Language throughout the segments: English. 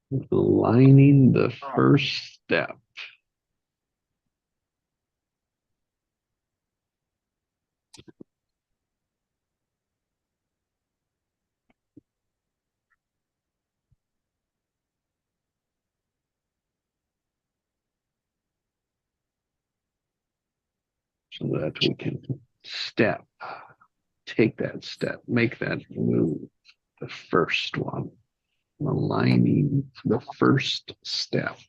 Aligning the first step. So that we can step, take that step, make that move, the first one, aligning the first step.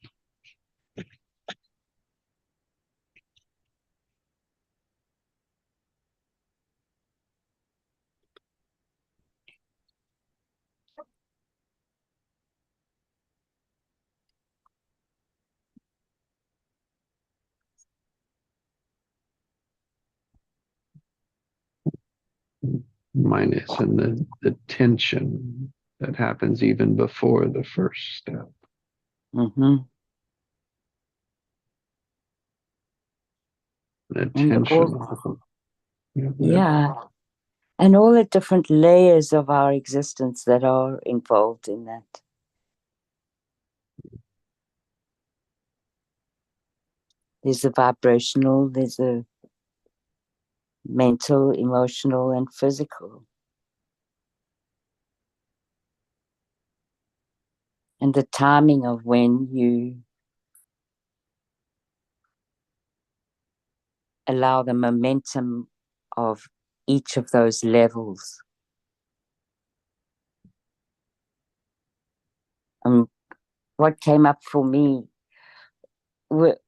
Minus and the tension that happens even before the first step. Mm-hmm. The And tension. all, Yeah, yeah, and all the different layers of our existence that are involved in that. There's a vibrational, there's a mental, emotional, and physical. And the timing of when you allow the momentum of each of those levels. What came up for me with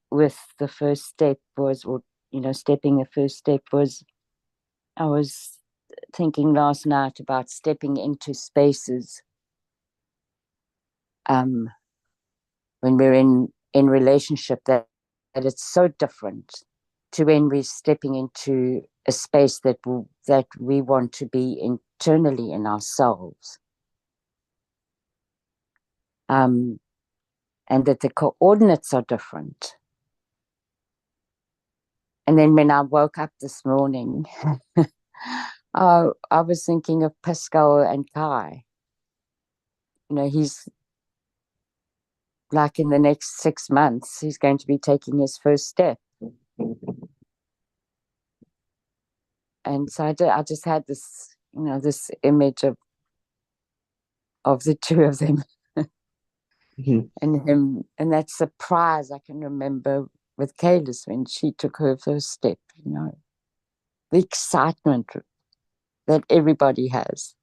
the first step was, or stepping the first step was, I was thinking last night about stepping into spaces um, when we're in relationship that it's so different to when we're stepping into a space that we want to be internally in ourselves. And that the coordinates are different. And then when I woke up this morning, I was thinking of Pascal and Kai. He's like in the next 6 months, he's going to be taking his first step. And so I just had this, this image of the two of them mm-hmm. and him, and that surprise I can remember with Kaylis when she took her first step. The excitement that everybody has.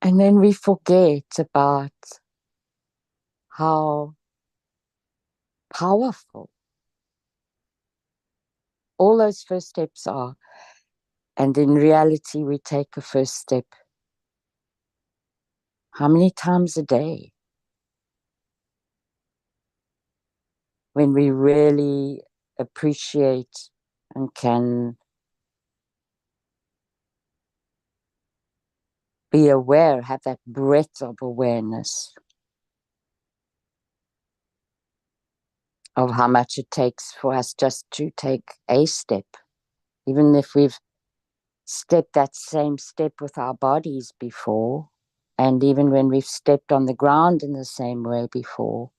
And then we forget about how powerful all those first steps are. And in reality, we take a first step how many times a day? When we really appreciate and can be aware, have that breadth of awareness of how much it takes for us just to take a step, even if we've stepped that same step with our bodies before, and even when we've stepped on the ground in the same way before,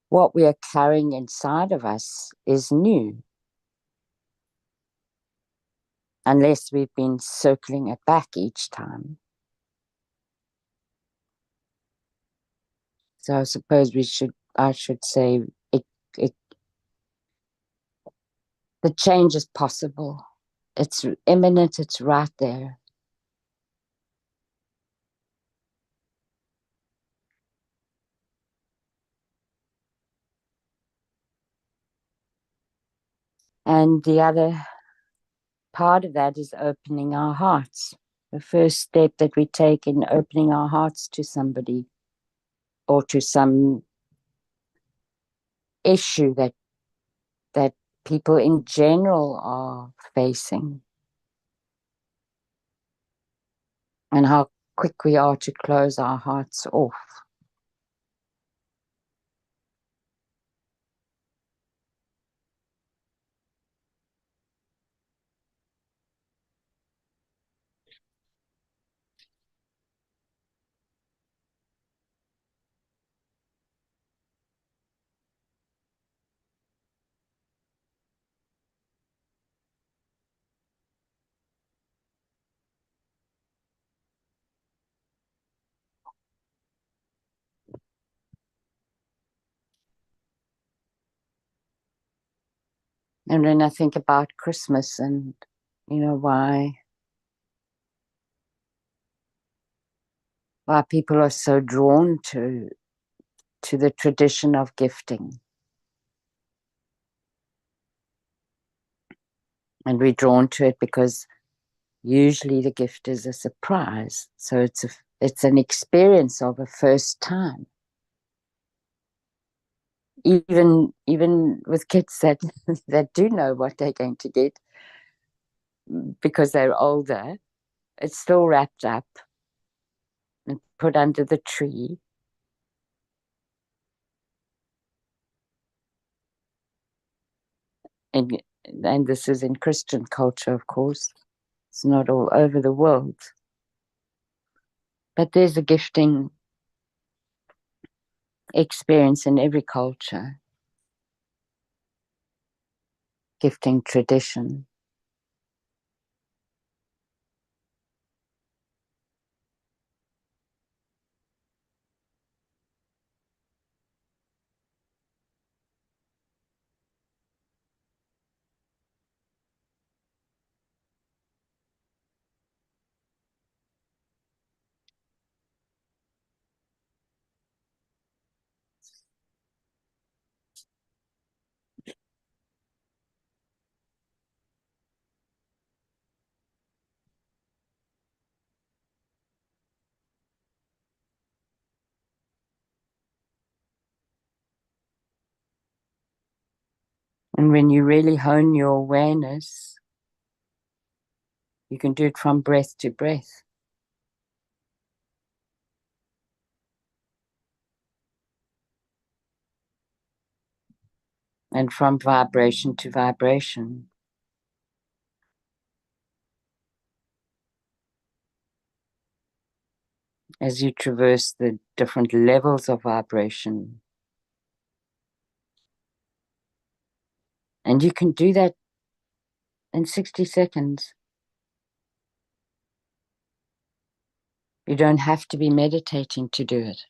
what we are carrying inside of us is new, unless we've been circling it back each time. So I suppose I should say, it the change is possible. It's imminent, it's right there. And the other part of that is opening our hearts. The first step that we take in opening our hearts to somebody or to some issue that people in general are facing, and how quick we are to close our hearts off. And when I think about Christmas and, why people are so drawn to the tradition of gifting. And we're drawn to it because usually the gift is a surprise. So it's an experience of a first time. Even with kids that that do know what they're going to get because they're older, it's still wrapped up and put under the tree. And this is in Christian culture, of course. It's not all over the world. But there's a gifting experience in every culture, gifting tradition. And when you really hone your awareness, you can do it from breath to breath. And from vibration to vibration. As you traverse the different levels of vibration. And you can do that in 60 seconds. You don't have to be meditating to do it.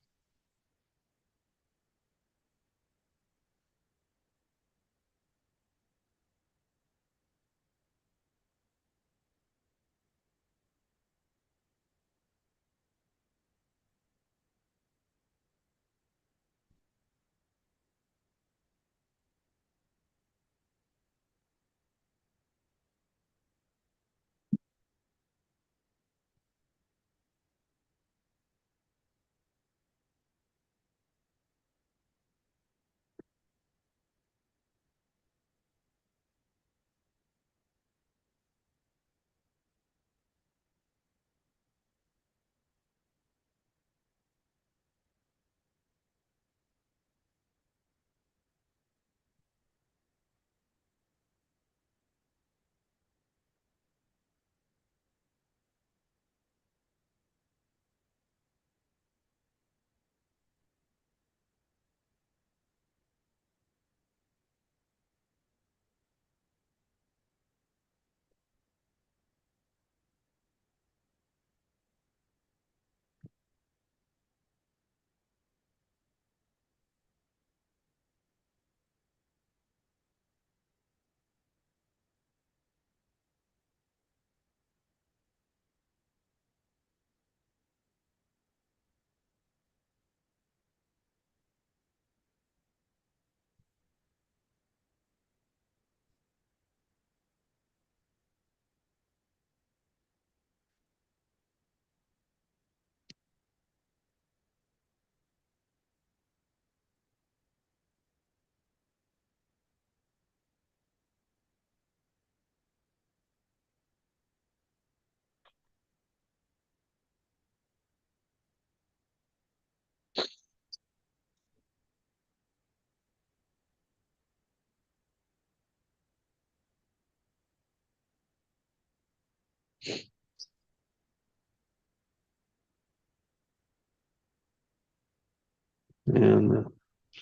And the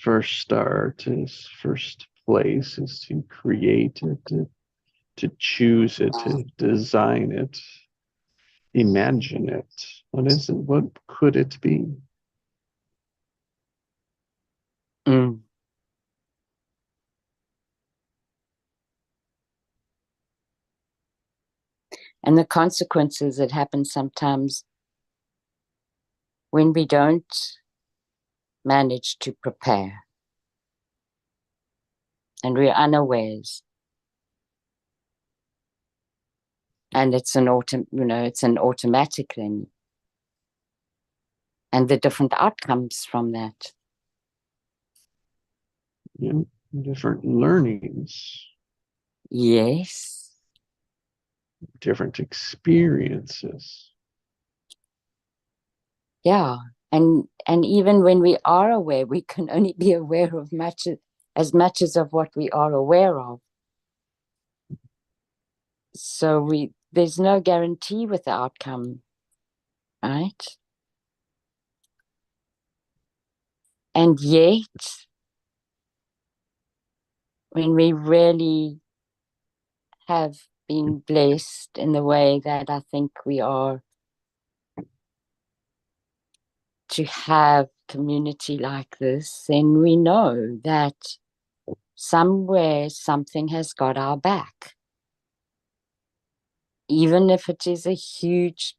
first place is to create it, to choose it, to design it, imagine it. What is it? What could it be? Mm. 。And the consequences that happen sometimes when we don't manage to prepare and we're unawares. And it's an automatic thing. And the different outcomes from that. Yeah, different learnings. Yes. Different experiences. Yeah. And even when we are aware, we can only be aware of as much as of what we are aware of. So there's no guarantee with the outcome, right? And yet, when we really have been blessed in the way that I think we are, to have community like this, then we know that somewhere something has got our back. Even if it is a huge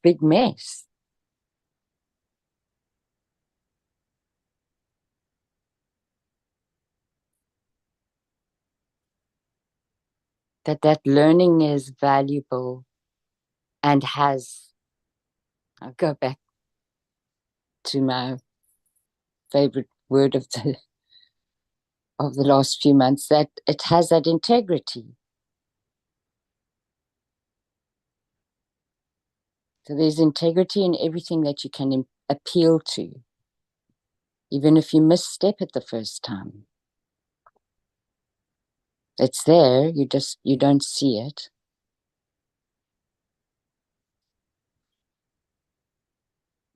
big mess. That learning is valuable and I'll go back to my favorite word of the last few months, that it has that integrity. So there's integrity in everything that you can appeal to, even if you misstep it the first time. It's there, you don't see it.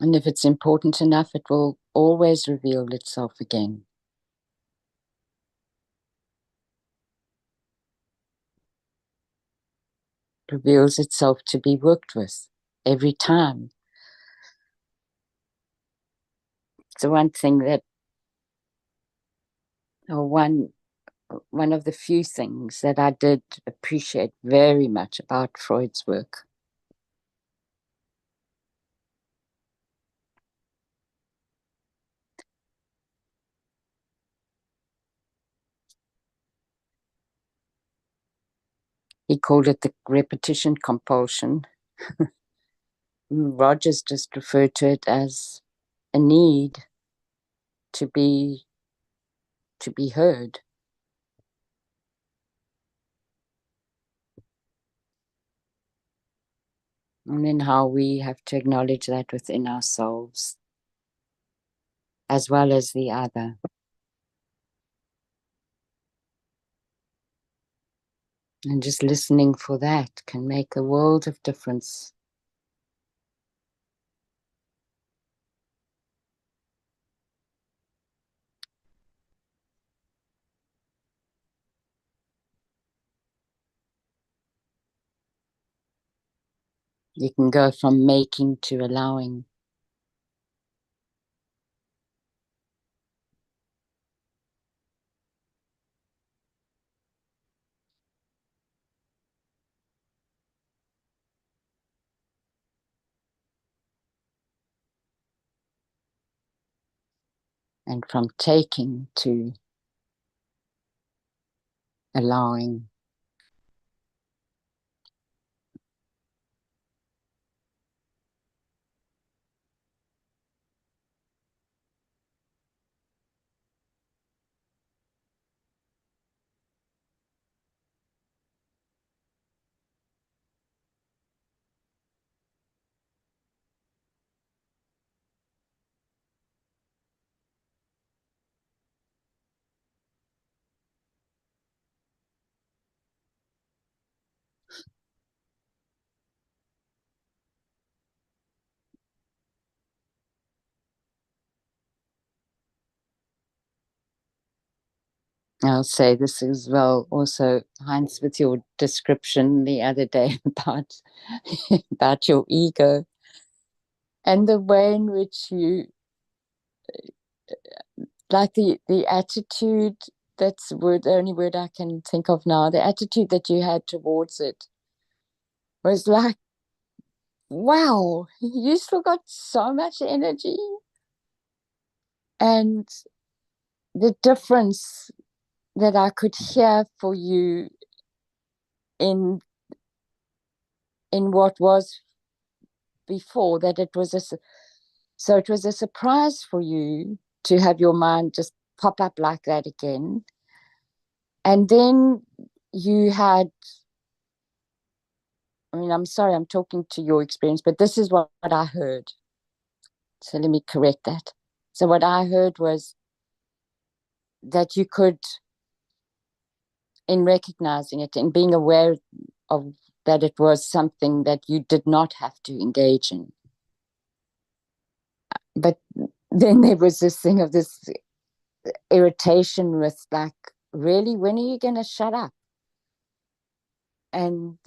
And if it's important enough, it will always reveal itself again. It reveals itself to be worked with every time. So one thing that, or one of the few things that I did appreciate very much about Freud's work he called it the repetition compulsion. Rogers just referred to it as a need to be heard. And then how we have to acknowledge that within ourselves as well as the other. And just listening for that can make a world of difference. You can go from making to allowing. And from taking to allowing. I'll say this as well, also, Heinz, with your description the other day about your ego and the way in which you, like the attitude That's word, the only word I can think of now. The attitude that you had towards it was like, wow, you still got so much energy. And the difference that I could hear for you in what was before, that it was so it was a surprise for you to have your mind just pop up like that again. And then you had, I mean, I'm sorry, I'm talking to your experience, but this is what I heard. So let me correct that. So what I heard was that you could, in recognizing it and being aware of that it was something that you did not have to engage in. But then there was this thing of this irritation with like, really, when are you going to shut up? And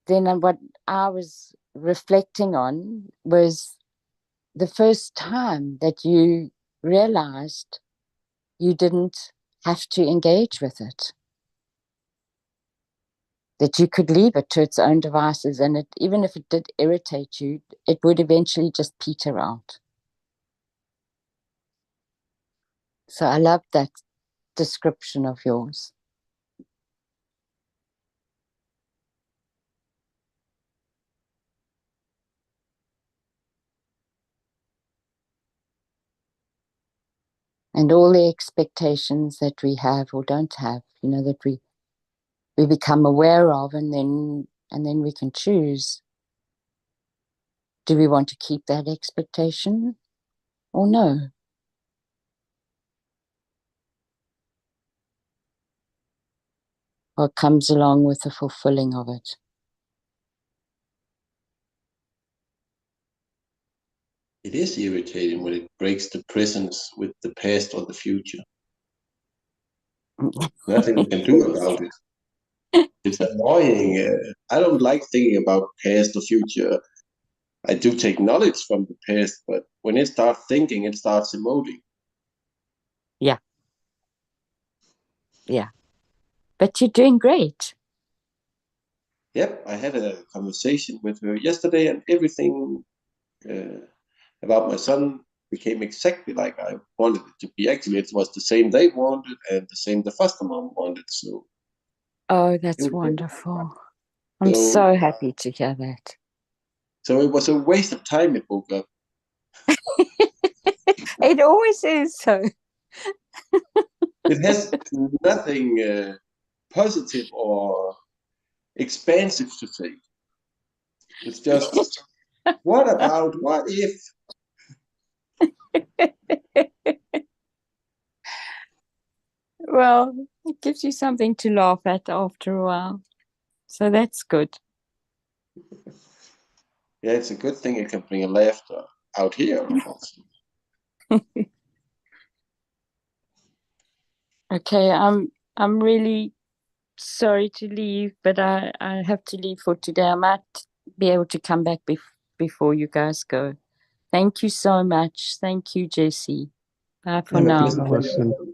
then what I was reflecting on was the first time that you realized you didn't have to engage with it, that you could leave it to its own devices, and even if it did irritate you, it would eventually just peter out. So I love that description of yours. And all the expectations that we have or don't have, that we become aware of, and then we can choose. Do we want to keep that expectation or no? What comes along with the fulfilling of it? It is irritating when it breaks the presence with the past or the future. Nothing we can do about it. It's annoying. I don't like thinking about past or future. I do take knowledge from the past, but when it starts thinking, it starts emoting. Yeah. Yeah. But you're doing great. Yep, I had a conversation with her yesterday, and everything about my son became exactly like I wanted it to be. Actually, it was the same they wanted and the same the foster mom wanted. So, Oh, it that's was, wonderful. I'm so, so happy to hear that. so it was a waste of time. It woke up. It always is so. It has nothing positive or expansive to say. It's just, what about, what if? Well, it gives you something to laugh at after a while. So that's good. Yeah, it's a good thing it can bring a laughter out here also. Okay, I'm really sorry to leave, but I have to leave for today. I might be able to come back before you guys go. Thank you so much. Thank you, Jessie. Bye for Have a now. pleasant Listen, day.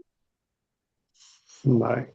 bye.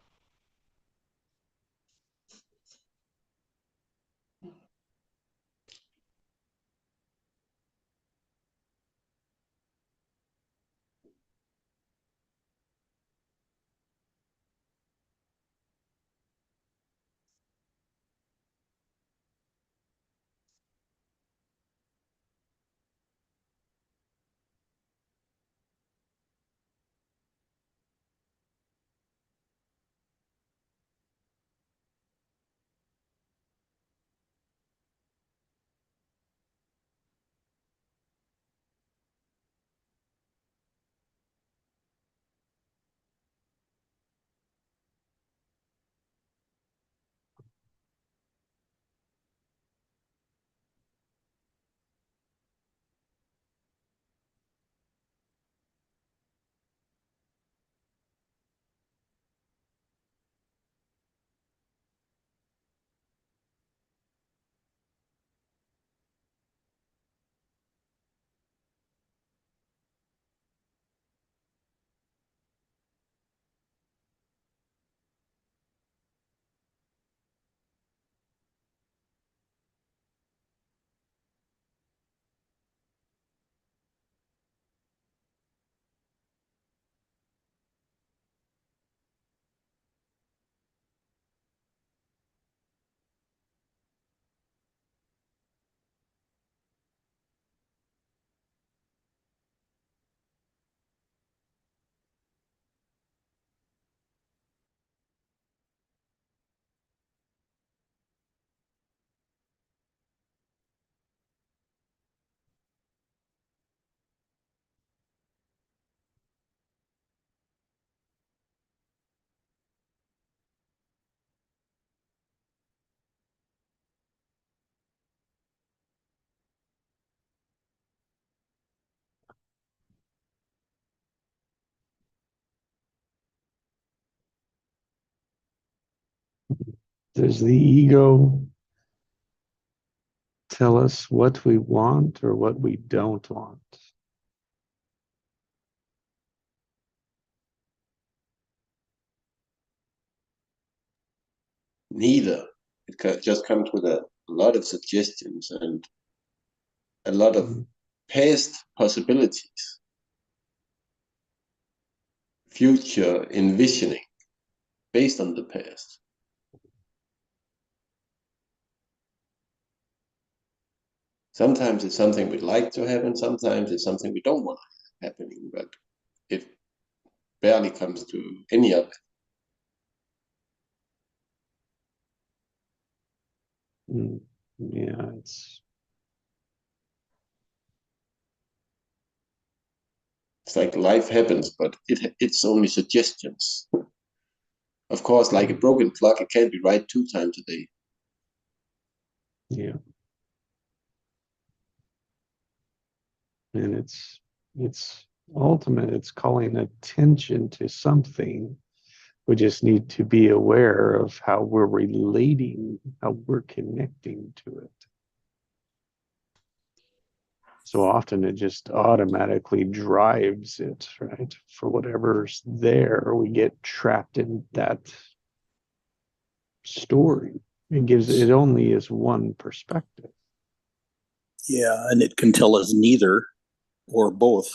Does the ego tell us what we want or what we don't want? Neither. Just comes with a lot of suggestions and a lot of past possibilities, future envisioning based on the past. Sometimes it's something we'd like to happen, sometimes it's something we don't want happening, but it barely comes to any of it. Yeah, It's like life happens, but it's only suggestions. Of course, like a broken clock, it can't be right 2 times a day. yeah. And it's ultimate, it's calling attention to something. We just need to be aware of how we're relating, how we're connecting to it. So often it just automatically drives it, right? For whatever's there, we get trapped in that story. It only is one perspective. Yeah, and it can tell us neither or both.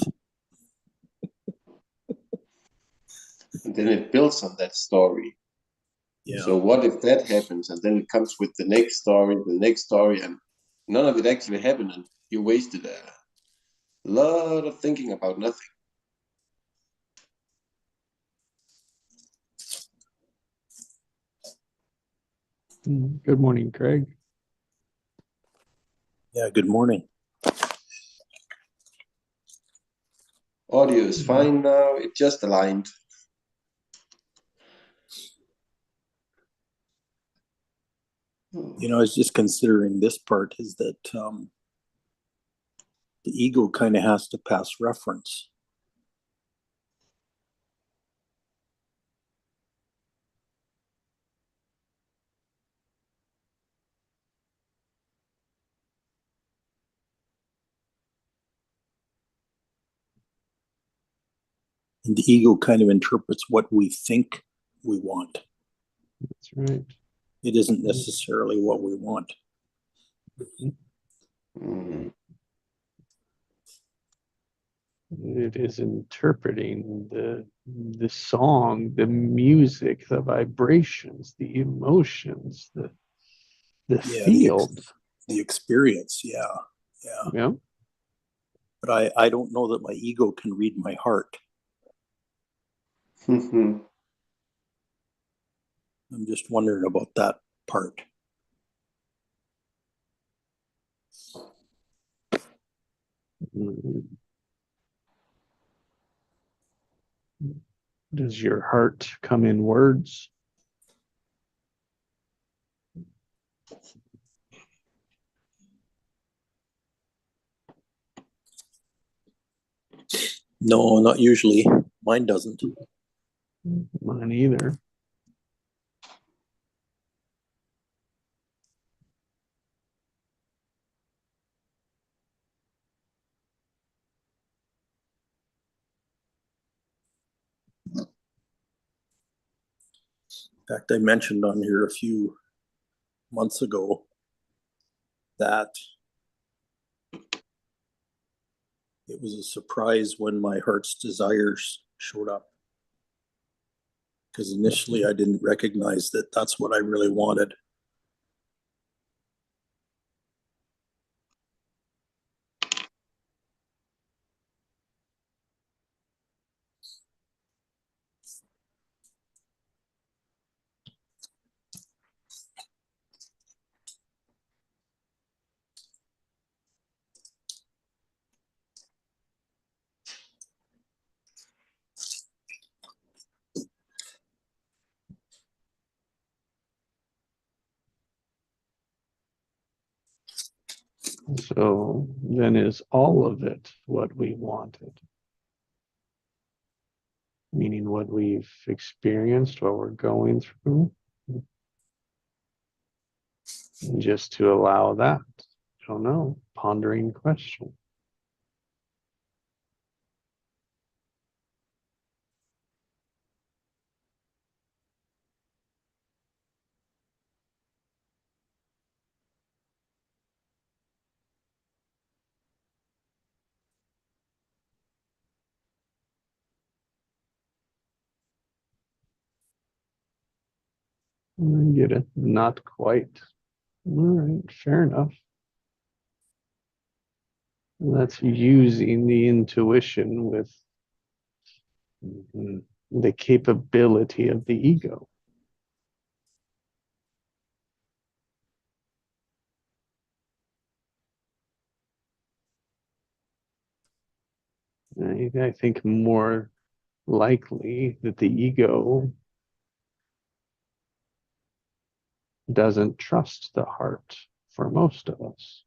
And then it builds on that story. Yeah. So what if that happens? And then it comes with the next story, and none of it actually happened, and you wasted a lot of thinking about nothing. Good morning, Craig. Yeah, good morning. Audio is fine now, it just aligned. You know, I was just considering this part is that the ego kind of has to pass reference. And the ego kind of interprets what we think we want. That's right. It isn't necessarily what we want. Mm. It is interpreting the song, the music, the vibrations, the emotions, the field. The experience, yeah. Yeah. But I don't know that my ego can read my heart. I'm just wondering about that part. Does your heart come in words? No, not usually. Mine doesn't. Mine either. In fact, I mentioned on here a few months ago that it was a surprise when my heart's desires showed up. Because initially I didn't recognize that that's what I really wanted. So then is all of it what we wanted? Meaning what we've experienced, what we're going through? And just to allow that, I don't know, pondering question. I get it. Not quite. All right, fair enough. That's using the intuition with the capability of the ego. I think more likely that the ego doesn't trust the heart for most of us.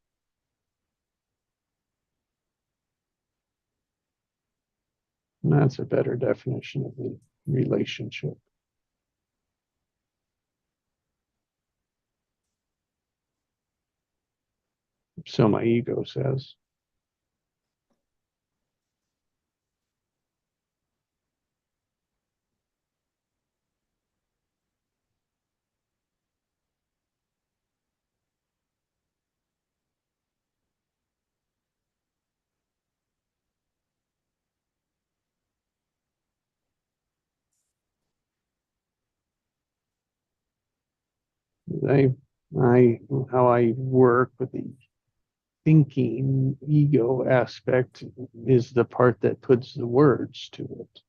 And that's a better definition of the relationship. So my ego says. I, how I work with the thinking ego aspect is the part that puts the words to it.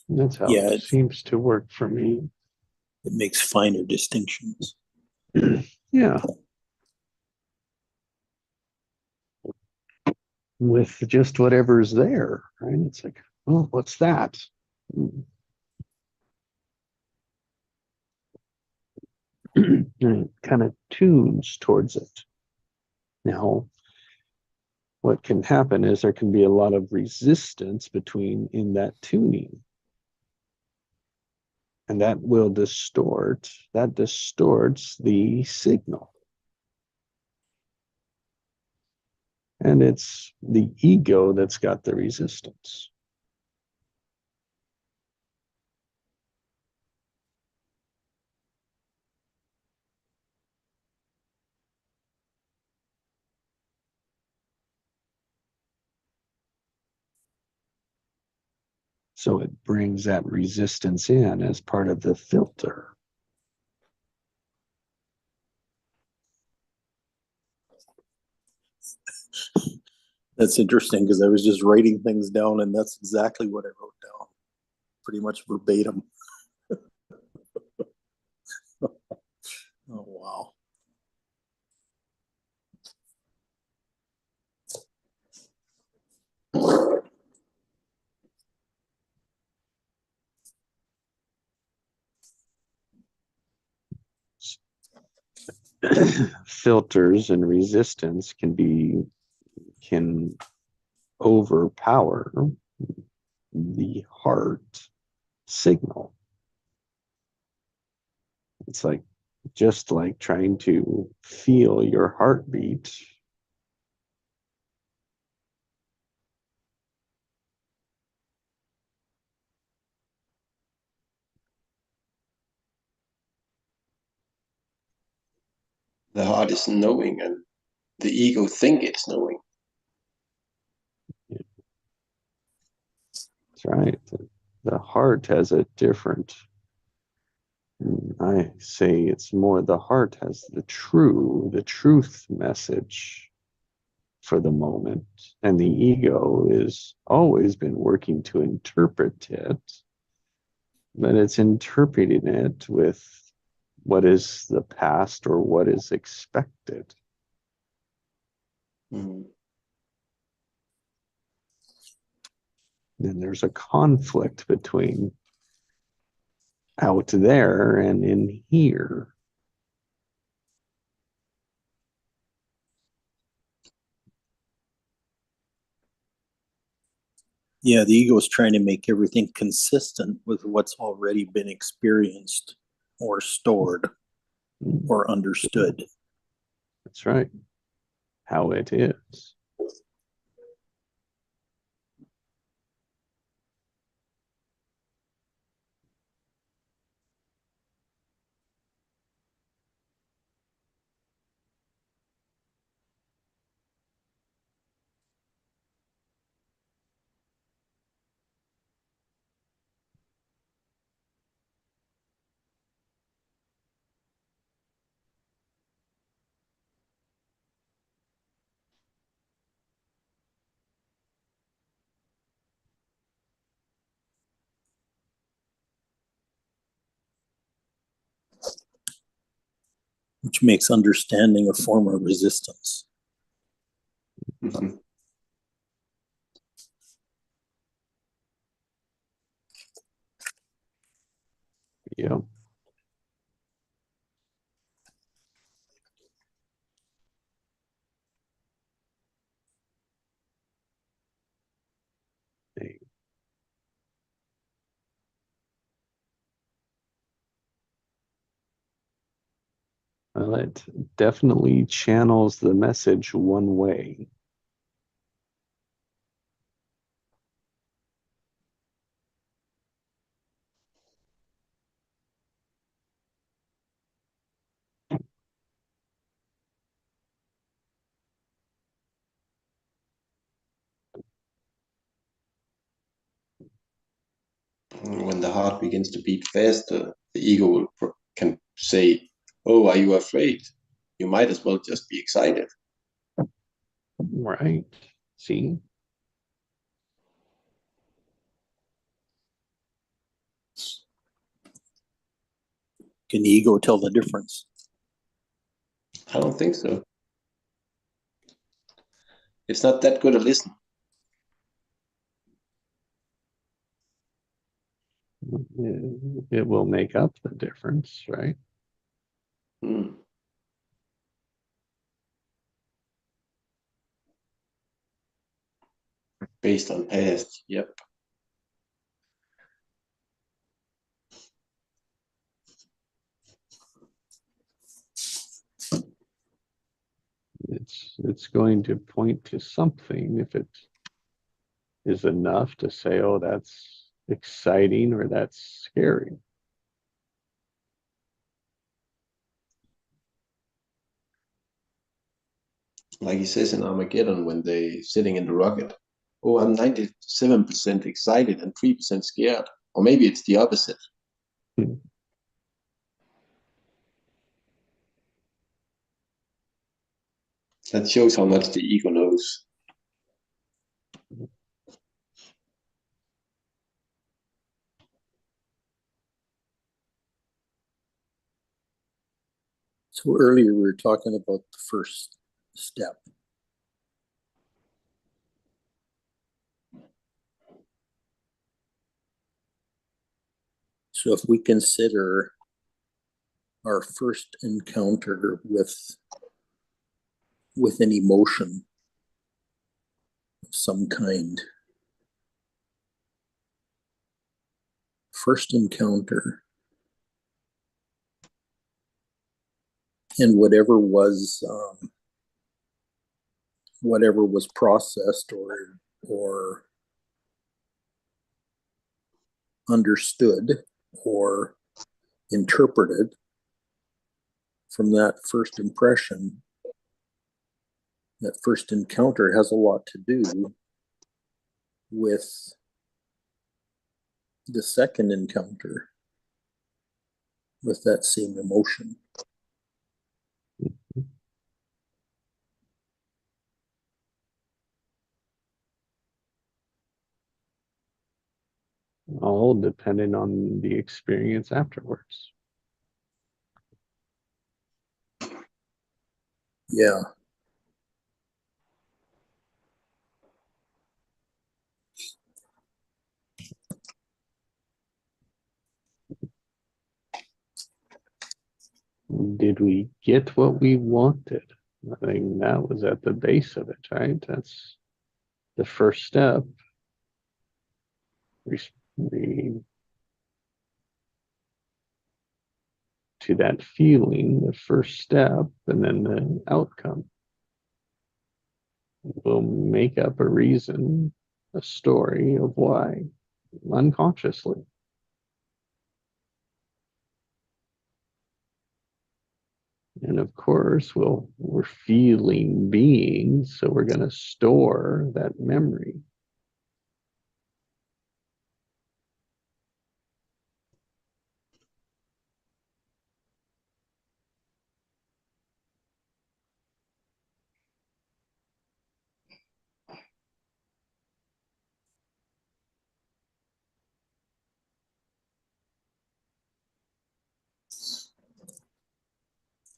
That's how Yeah, it seems to work for me. it makes finer distinctions. Yeah. With just whatever's there, right? It's like, oh, what's that? And it kind of tunes towards it. Now, what can happen is there can be a lot of resistance between in that tuning. And that will that distorts the signal. And it's the ego that's got the resistance. So it brings that resistance in as part of the filter. That's interesting because I was just writing things down and that's exactly what I wrote down. Pretty much verbatim. Oh, wow. Filters and resistance can overpower the heart signal. It's like just like trying to feel your heartbeat. The heart is knowing, and the ego think it's knowing. That's right. The heart has a different, I say it's more the heart has the truth message for the moment. And the ego is always been working to interpret it, but it's interpreting it with what is the past or what is expected. Mm. Then there's a conflict between out there and in here. Yeah, the ego is trying to make everything consistent with what's already been experienced or stored or understood. That's right. How it is. Which makes understanding a form of resistance. Mhm. Yeah. Hey, well, it definitely channels the message one way. When the heart begins to beat faster, the ego can say, "Oh, are you afraid? You might as well just be excited." Right. See? Can the ego tell the difference? I don't think so. It's not that good a listener. It will make up the difference, right? Hmm. Based on past, yep. It's going to point to something if it is enough to say, oh, that's exciting or that's scary. Like he says in Armageddon when they sitting in the rocket. Oh, I'm 97% excited and 3% scared. Or maybe it's the opposite. Hmm. That shows how much the ego knows. So earlier we were talking about the first step. So if we consider our first encounter with an emotion of some kind, first encounter, and whatever was processed or understood or interpreted from that first impression, that first encounter has a lot to do with the second encounter with that same emotion. All depending on the experience afterwards. Yeah. Did we get what we wanted? I think that was at the base of it, right? That's the first step. to that feeling, the first step, and then the outcome. We'll make up a reason, a story of why, unconsciously. And of course, we're feeling beings, so we're going to store that memory.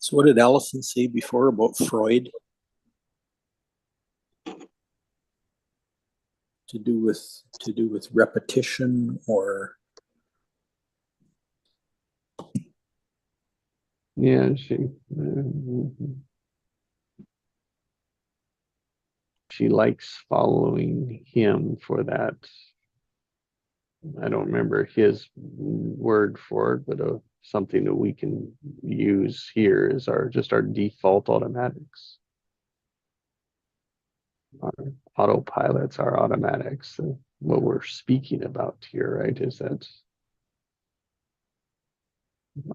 So what did Allison say before about Freud? To do with repetition, or Yeah, she likes following him for that. I don't remember his word for it, but something that we can use here is our default automatics. Our autopilots, our automatics. What we're speaking about here, right, is that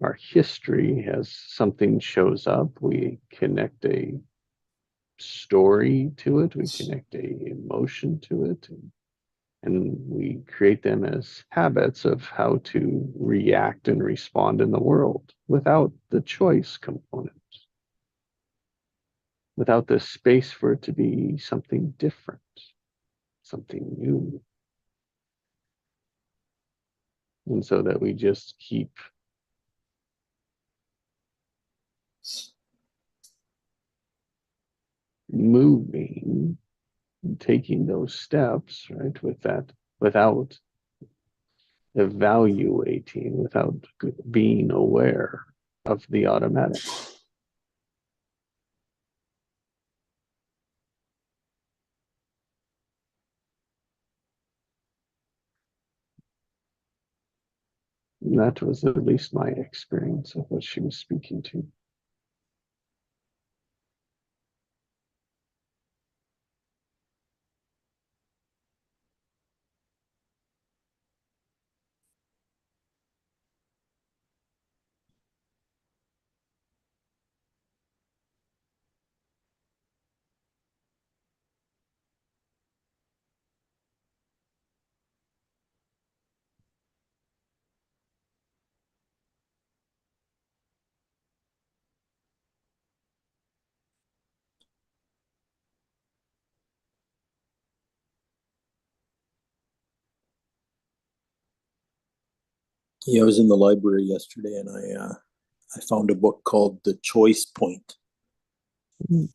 our history has something shows up, we connect a story to it, we connect a emotion to it, and we create them as habits of how to react and respond in the world without the choice component, without the space for it to be something different, something new. And so that we just keep moving, taking those steps, right, with that, without evaluating, without being aware of the automatic. And that was at least my experience of what she was speaking to. yeah, I was in the library yesterday, and I found a book called The Choice Point. Mm.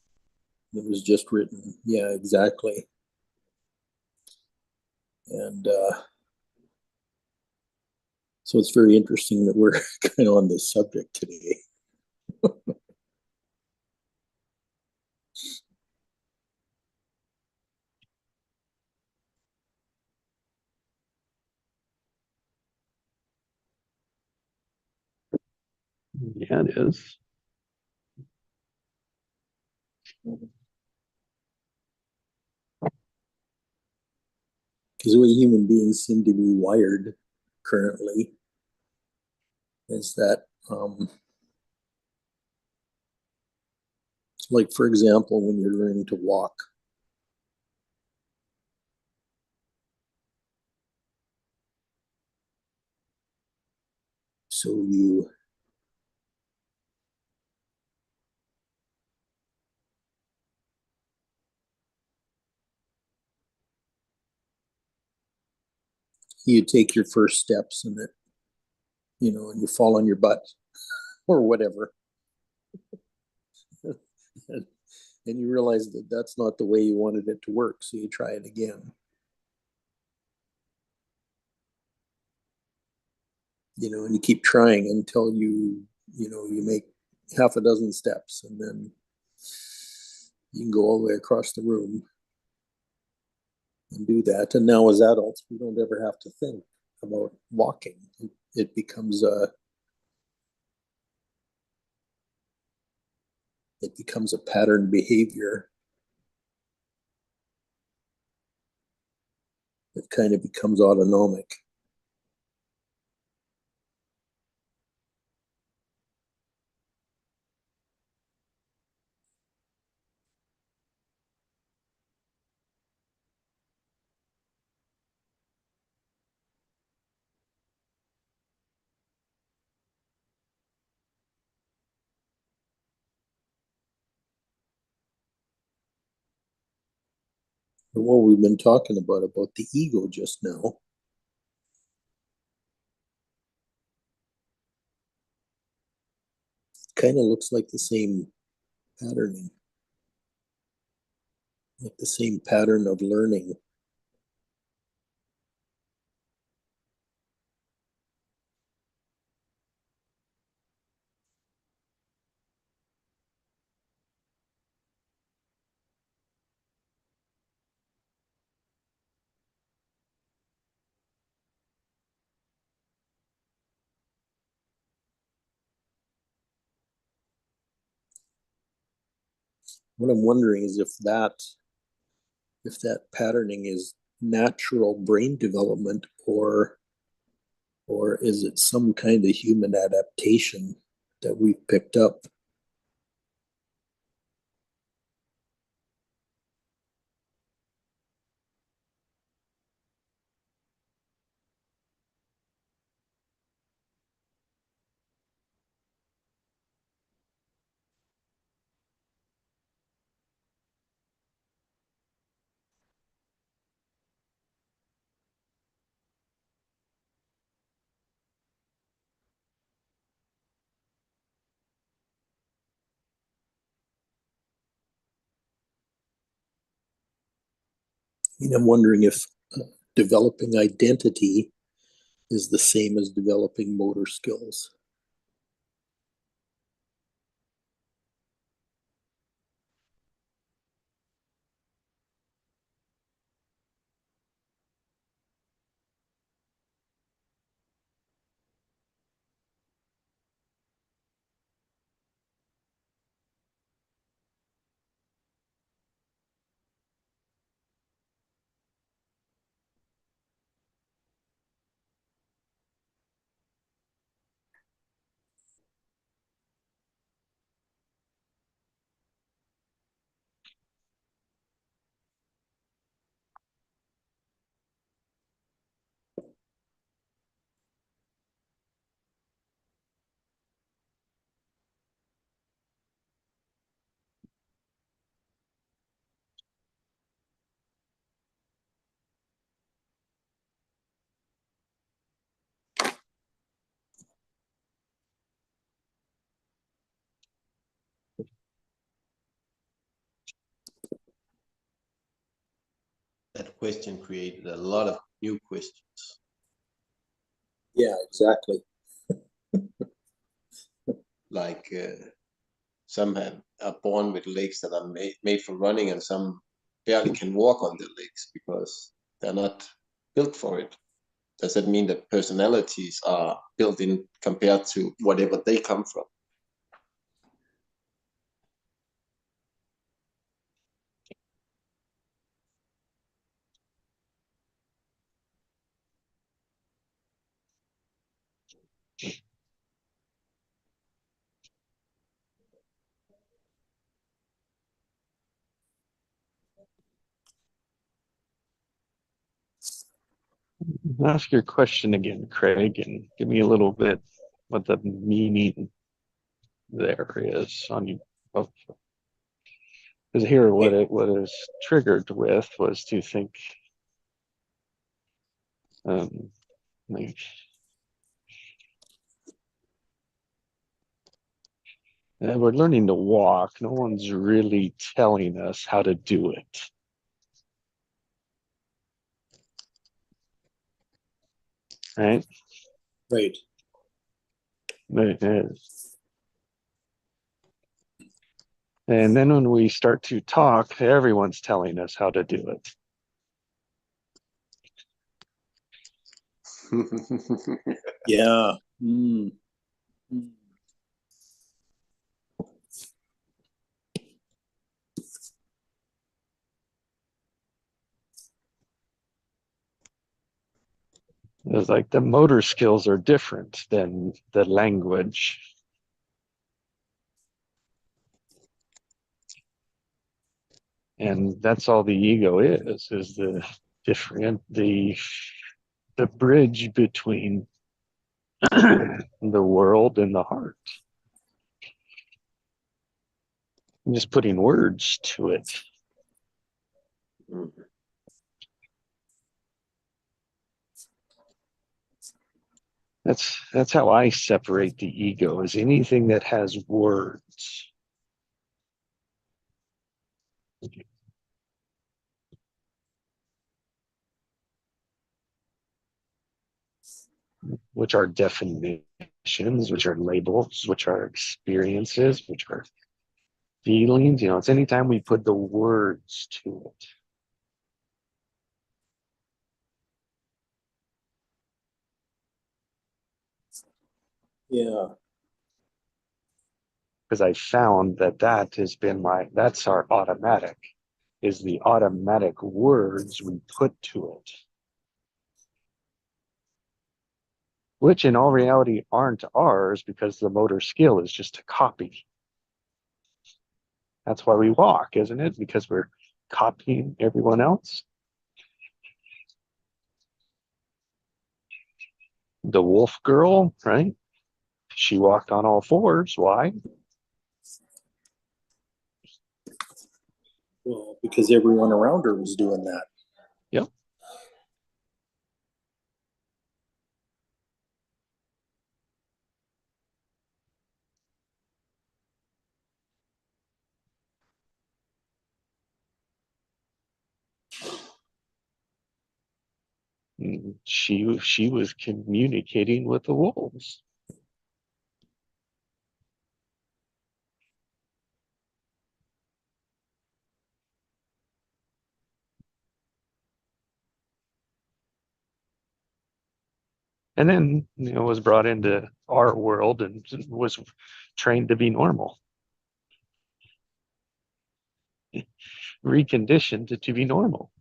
It was just written. Yeah, exactly. And so it's very interesting that we're kind of on this subject today. Yeah, it is. Because the way human beings seem to be wired currently is that, like, for example, when you're learning to walk, so you take your first steps, and it, and you fall on your butt or whatever. and you realize that that's not the way you wanted it to work, so you try it again. And you keep trying until you make half a dozen steps, and then you can go all the way across the room, and do that. And now as adults, we don't ever have to think about walking. It becomes a pattern behavior. It kind of becomes autonomic. And what we've been talking about the ego just now, kind of looks like the same patterning, like the same pattern of learning. What I'm wondering is if that patterning is natural brain development, or is it some kind of human adaptation that we've picked up? I mean, I'm wondering if developing identity is the same as developing motor skills. That question created a lot of new questions. Yeah, exactly. Like some are born with legs that are made for running, and some barely can walk on their legs because they're not built for it. Does that mean that personalities are built in compared to whatever they come from? Ask your question again, Craig, and give me a little bit what the meaning there is on you. Because here, what it was triggered with was to think, like, we're learning to walk. No one's really telling us how to do it. Right? Right. And then when we start to talk, everyone's telling us how to do it. Yeah. Mm. Mm. It's like the motor skills are different than the language. And that's all the ego is the different, the bridge between the world and the heart. I'm just putting words to it. That's how I separate the ego, is anything that has words. Which are definitions, which are labels, which are experiences, which are feelings. It's anytime we put the words to it. Yeah. Because I found that has been that's our automatic, is the automatic words we put to it. Which in all reality aren't ours, because the motor skill is just a copy. That's why we walk, isn't it? Because we're copying everyone else. The wolf girl, right? She walked on all fours. Why? Well, because everyone around her was doing that. Yep. She was communicating with the wolves. And then was brought into our world and was trained to be normal, reconditioned to be normal.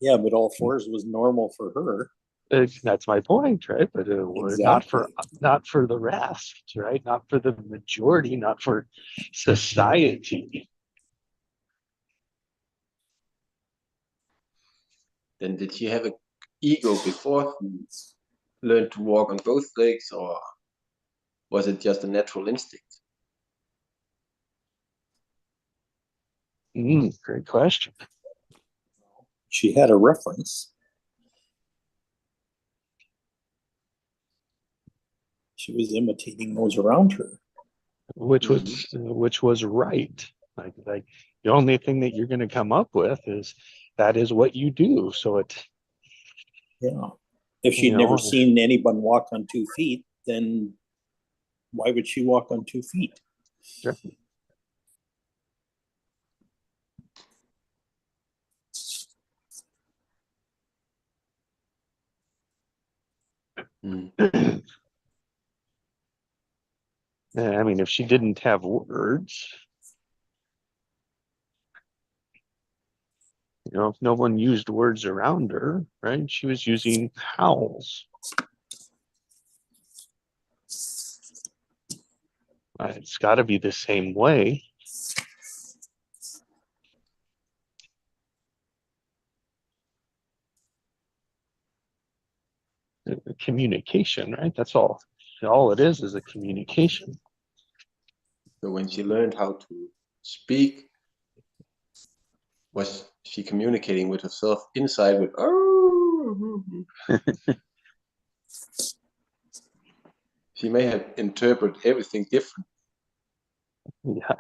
Yeah, but all fours was normal for her. That's my point, right? But Exactly. not for the rest, right? Not for the majority, not for society. Then did she have an ego before she learned to walk on both legs, or was it just a natural instinct? Great question. She had a reference. She was imitating those around her. Which was right. Like the only thing that you're going to come up with is that is what you do. So Yeah. If she'd never seen anyone walk on 2 feet, then why would she walk on 2 feet? Sure. I mean, if she didn't have words, if no one used words around her, right? She was using howls. It's got to be the same way. Communication, right? That's all. All it is a communication. So when she learned how to speak, was she communicating with herself inside with, oh? She may have interpreted everything different. Yeah.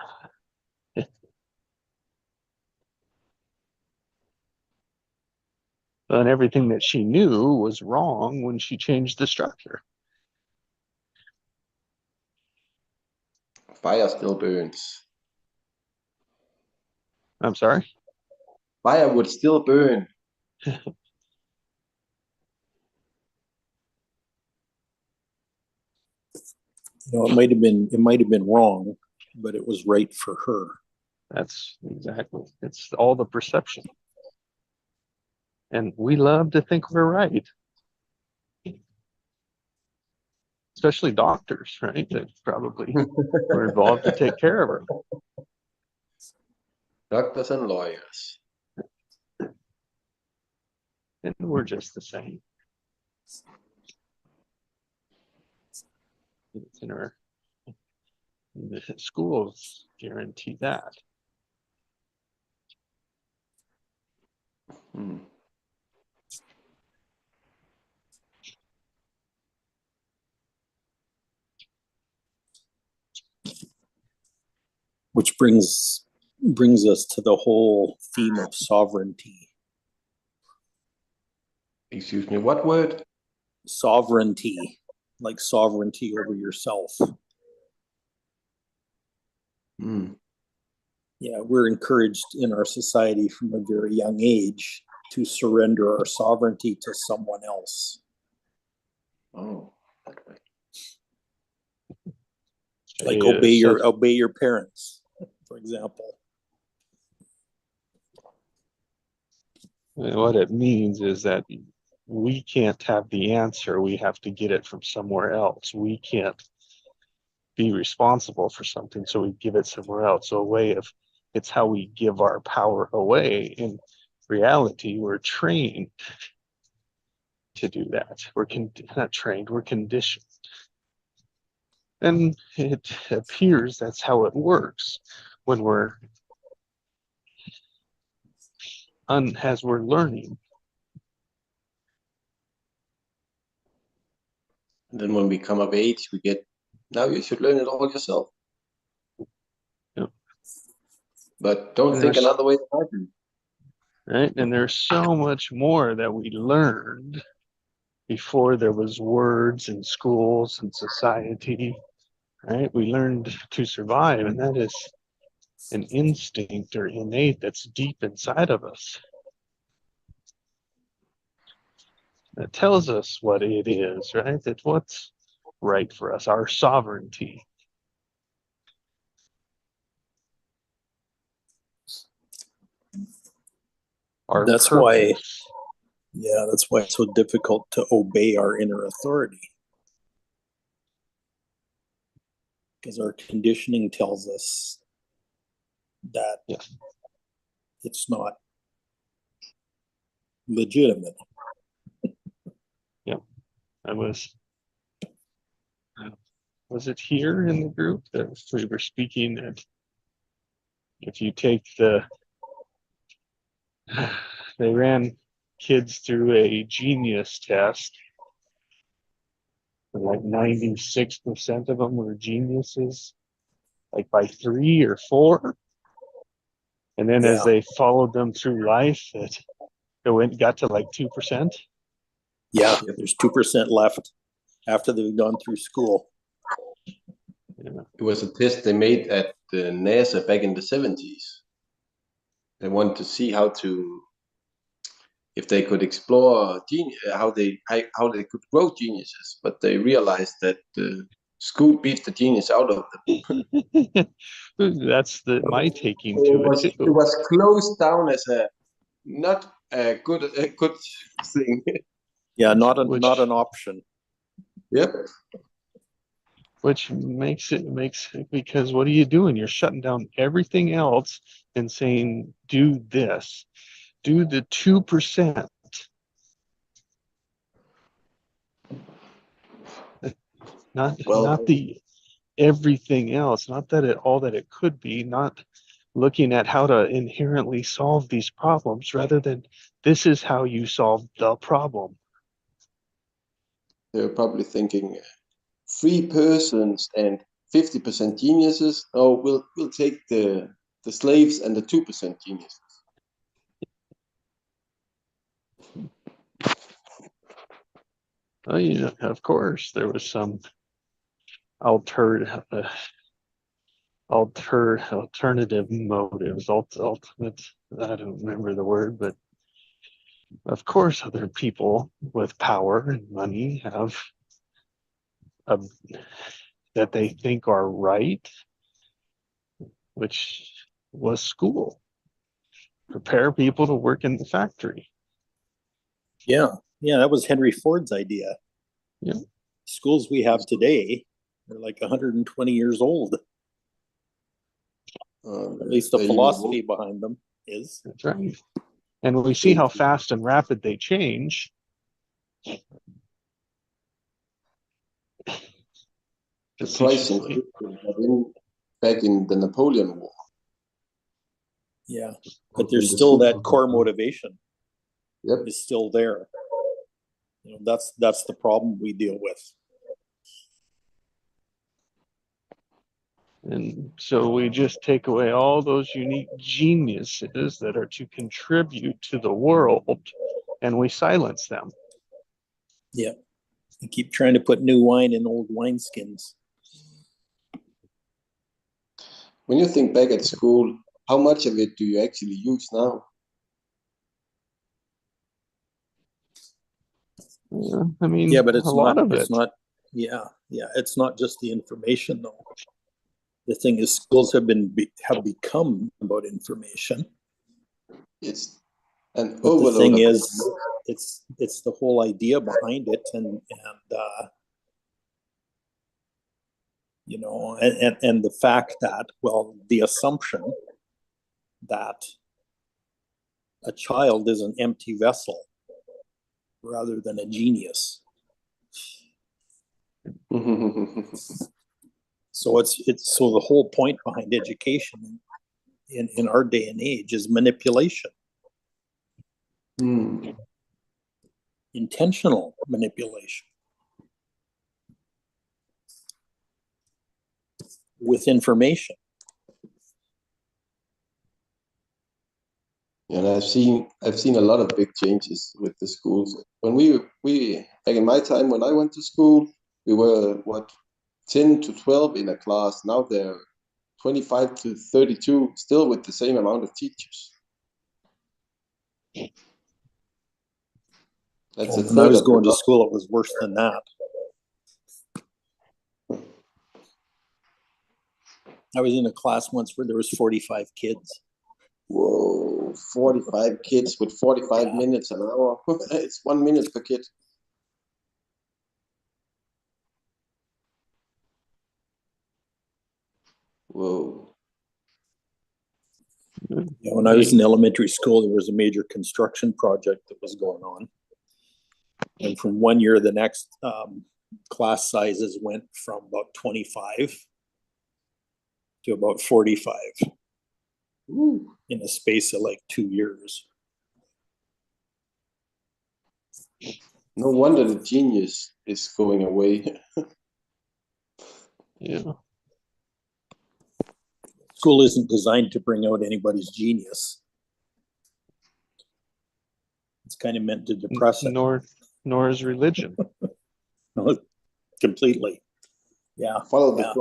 And everything that she knew was wrong when she changed the structure. Fire still burns. I'm sorry. Fire would still burn. No, it might have been wrong, but it was right for her. That's exactly. It's all the perception. And we love to think we're right. Especially doctors, right? That probably were involved to take care of her. Doctors and lawyers. And we're just the same. It's in our the schools guarantee that. Hmm. Which brings us to the whole theme of sovereignty. Excuse me, what word? Sovereignty, like sovereignty over yourself. Hmm. Yeah, we're encouraged in our society from a very young age to surrender our sovereignty to someone else. Oh, that way. Like Yeah, obey your parents, for example. what it means is that we can't have the answer. We have to get it from somewhere else. We can't be responsible for something, so we give it somewhere else. So a way of, it's how we give our power away. In reality, we're trained to do that. We're not trained, we're conditioned. And it appears that's how it works when we're as we're learning. And then when we come of age, we get, now you should learn it all yourself. Yep. But don't And think there's- another way than I do. Right? And there's so much more that we learned before there was words in schools and society, right? We learned to survive, and that is an instinct or innate that's deep inside of us. That tells us what it is, right? That's what's right for us, our sovereignty. Our That's purpose. that's why it's so difficult to obey our inner authority. Because our conditioning tells us that Yes. it's not legitimate. I was it here in the group that we were speaking that if you take they ran kids through a genius test, and like 96% of them were geniuses, like by 3 or 4. And then as Yeah. they followed them through life, it got to like 2%. Yeah, there's 2% left after they've gone through school. Yeah. It was a test they made at the NASA back in the 70s. They wanted to see if they could explore how they could grow geniuses, but they realized that school beats the genius out of them. That's my taking So to it it too. was closed down as a not a good thing. Yeah, not an Which- option. Yep. Which makes because what are you doing? You're shutting down everything else and saying, do this, do the 2%. Not the everything else, not that all that it could be, not looking at how to inherently solve these problems, rather than this is how you solve the problem. They're probably thinking 3 persons and 50% geniuses. Oh, we'll take the slaves and the 2% geniuses. Well, of course, there was some alternative alternative motives, ultimate, I don't remember the word, but of course other people with power and money have a, that they think are right, which was school. Prepare people to work in the factory. Yeah, that was Henry Ford's idea. Yeah. Schools we have today are like 120 years old. At least the philosophy behind them is. That's right. And we see how fast and rapid they change. Surprising, back in the Napoleon War. Yeah, but there's still that core motivation. Yep. Is still there. You know, that's the problem we deal with. And so we just take away all those unique geniuses that are to contribute to the world, and we silence them. Yeah. You keep trying to put new wine in old wineskins. When you think back at school, how much of it do you actually use now? Yeah, I mean, yeah, but it's a lot not. of It's it. not. Yeah, it's not just the information though. The thing is, schools have become about information. It's an But overload. the thing of is, it's the whole idea behind it, and you know, and the fact that, well, the assumption that a child is an empty vessel rather than a genius. So it's so the whole point behind education in our day and age is manipulation. Intentional manipulation with information. And I've seen a lot of big changes with the schools. When we back in my time when I went to school, we were 10 to 12 in a class. Now they're 25 to 32, still with the same amount of teachers. That's When I was going to school, it was worse than that. I was in a class once where there was 45 kids. Whoa, 45 kids with 45 minutes an hour. It's 1 minute per kid. Whoa. Yeah, when I was in elementary school, there was a major construction project that was going on. And from one year to the next, class sizes went from about 25 to about 45. Ooh. In a space of like 2 years. No wonder the genius is going away. Yeah. School isn't designed to bring out anybody's genius. It's kind of meant to depress it. Nor is religion. Completely. Yeah. Follow the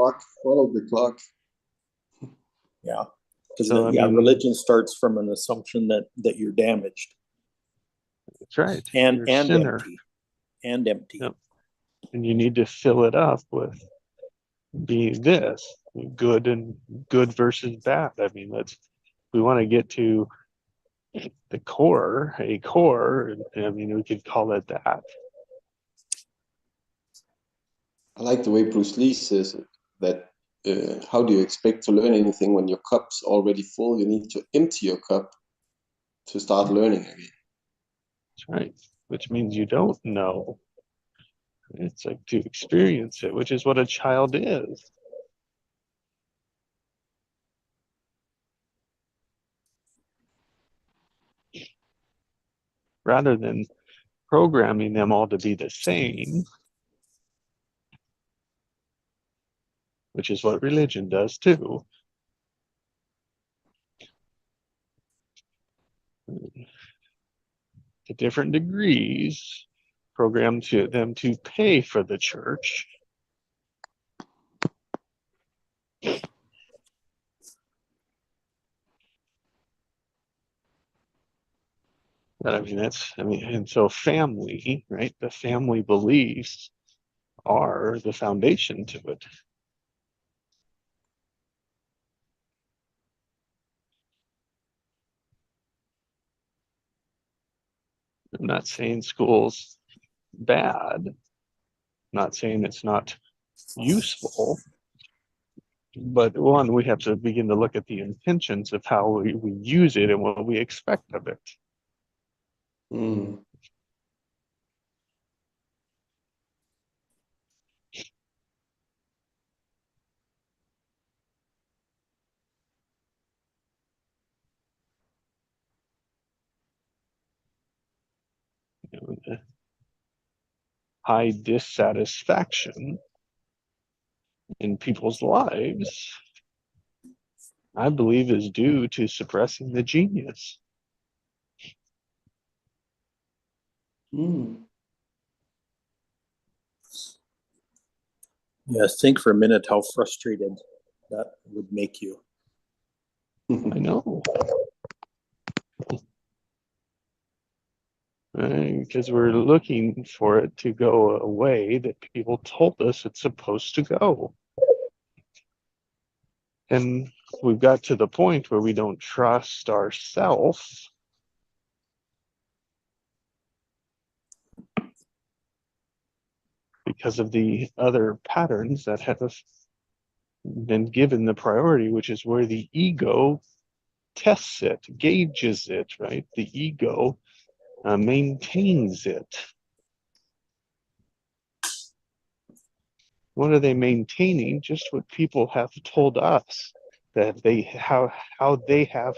clock. Yeah. Because So, religion starts from an assumption that you're damaged. That's right. And sinner. empty. Yep. And you need to fill it up with being this good versus bad. I mean, we want to get to the core, a core. I mean, we could call it that. I like the way Bruce Lee says it, that how do you expect to learn anything when your cup's already full? You need to empty your cup to start learning again. That's right. Which means you don't know. It's like to experience it, which is what a child is. Rather than programming them all to be the same, which is what religion does too. To different degrees, program them to pay for the church. But I mean, and so family, right? The family beliefs are the foundation to it. I'm not saying school's bad, I'm not saying it's not useful, but one, we have to begin to look at the intentions of how we use it and what we expect of it. Mm. You know, the high dissatisfaction in people's lives, I believe, is due to suppressing the genius. Mm. Yeah, think for a minute how frustrated that would make you. I know. Because we're looking for it to go a way that people told us it's supposed to go. And we've got to the point where we don't trust ourselves because of the other patterns that have been given the priority, which is where the ego tests it, gauges it, right? The ego maintains it. What are they maintaining? Just what people have told us, that they how they have,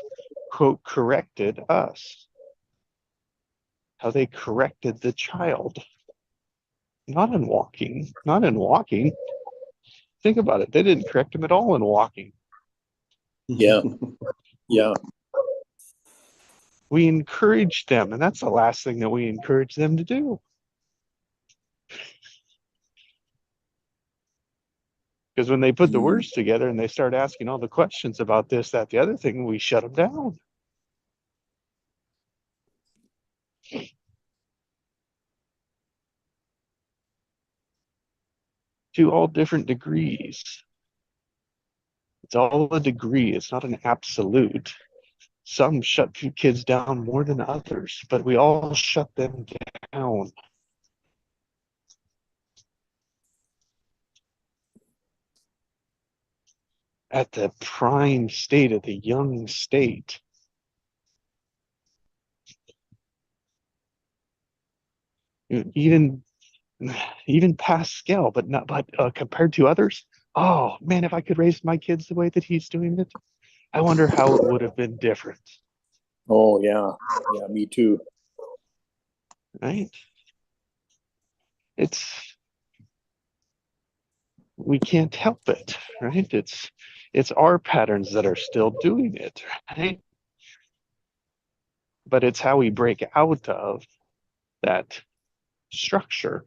quote, corrected us, how they corrected the child. Not in walking, not in walking. Think about it. They didn't correct him at all in walking. Yeah. Yeah. We encouraged them, and that's the last thing that we encourage them to do. Because when they put the words together and they start asking all the questions about this, that, the other thing, we shut them down. To all different degrees. It's all a degree. It's not an absolute. Some shut kids down more than others, but we all shut them down. At the prime state, at the young state. Even Pascal, but not but compared to others. Oh man, if I could raise my kids the way that he's doing it, I wonder how it would have been different. Oh yeah. Yeah, me too. Right? We can't help it, right? It's our patterns that are still doing it, right? But it's how we break out of that structure.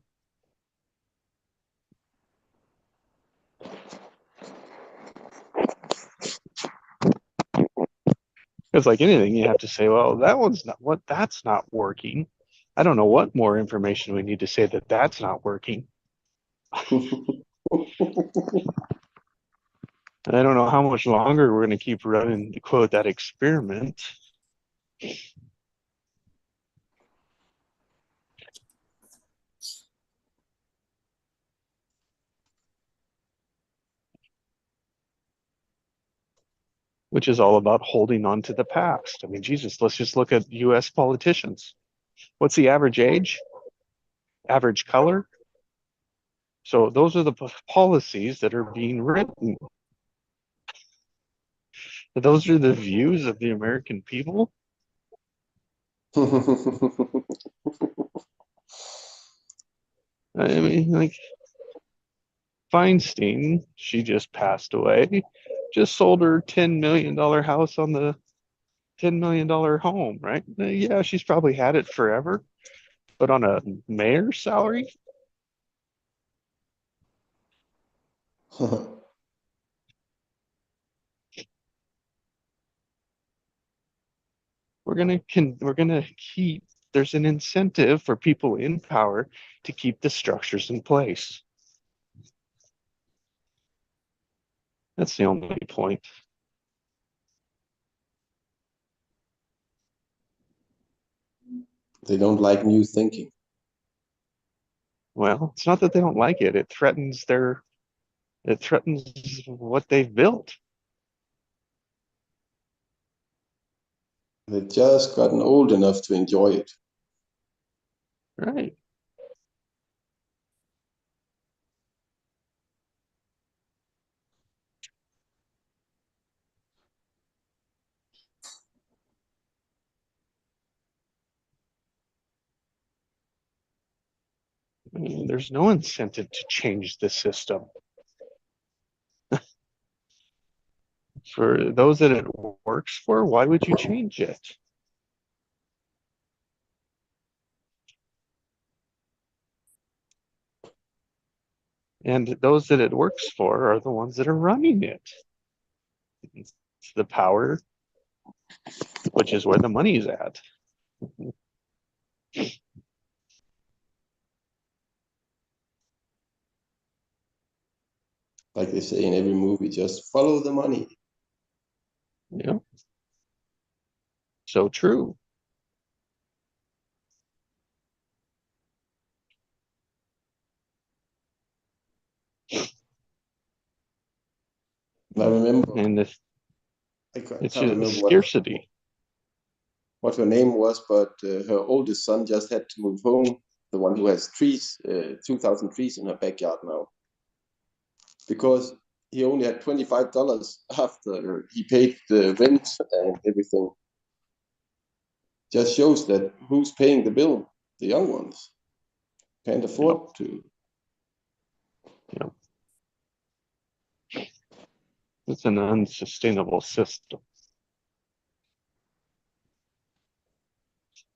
Because like anything, you have to say, well, that's not working. I don't know what more information we need to say that that's not working. And I don't know how much longer we're going to keep running, to quote, that experiment. Which is all about holding on to the past. I mean, Jesus, let's just look at US politicians. What's the average age? Average color? So those are the policies that are being written. Those are the views of the American people. I mean, like Feinstein, she just passed away, just sold her $10 million house on the $10 million home, right? Yeah, she's probably had it forever, but on a mayor's salary, we're we're gonna keep, there's an incentive for people in power to keep the structures in place. That's the only point. They don't like new thinking. Well, it's not that they don't like it. It threatens what they've built. They've just gotten old enough to enjoy it. Right. I mean, there's no incentive to change the system. For those that it works for, why would you change it? And those that it works for are the ones that are running it. It's the power, which is where the money's at. Like they say in every movie, just follow the money. Yeah. So true. And I remember, And I can't it's remember just scarcity. what her name was, but her oldest son just had to move home. The one who has trees, 2,000 trees in her backyard now, because he only had $25 after he paid the rent and everything. Just shows that who's paying the bill? The young ones can't afford to. Yeah. It's an unsustainable system.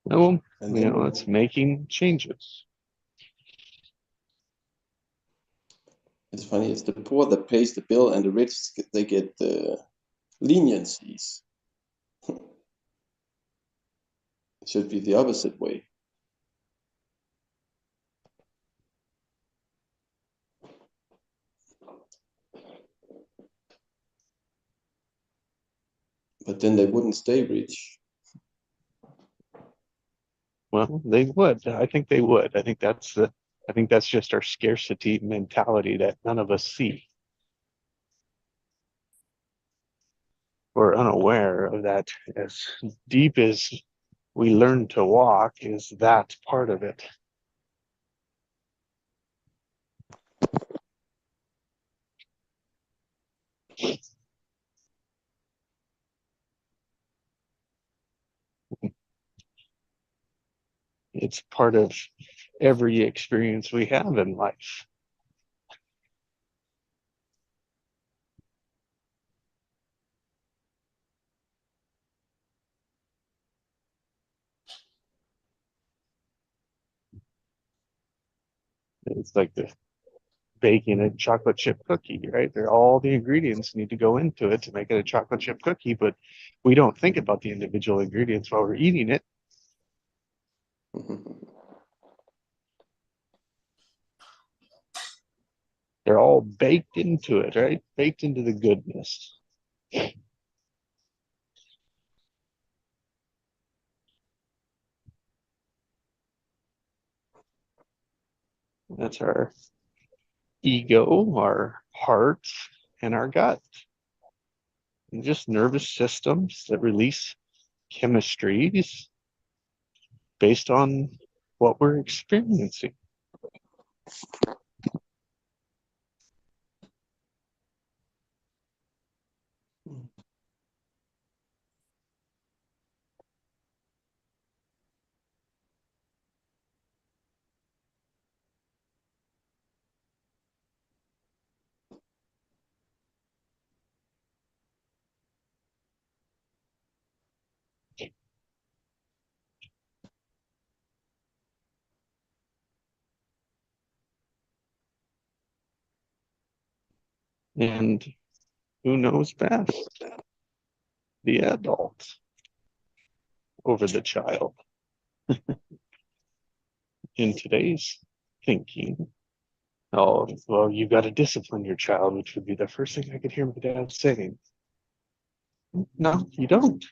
Well, And you then know, it's making changes. it's funny, it's the poor that pays the bill, and the rich they get the leniencies. It should be the opposite way. But then they wouldn't stay rich. Well, they would. I think they would. I think that's just our scarcity mentality that none of us see. We're unaware of that. As deep as we learn to walk, is that part of it. It's part of every experience we have in life. It's like the baking a chocolate chip cookie, right? They're all the ingredients need to go into it to make it a chocolate chip cookie, but we don't think about the individual ingredients while we're eating it. They're all baked into it, right? Baked into the goodness. That's our ego, our heart, and our gut. And just nervous systems that release chemistries based on what we're experiencing. And who knows best? The adult. over the child. In today's thinking, oh, well, you got to discipline your child, which would be the first thing I could hear my dad saying. No, you don't.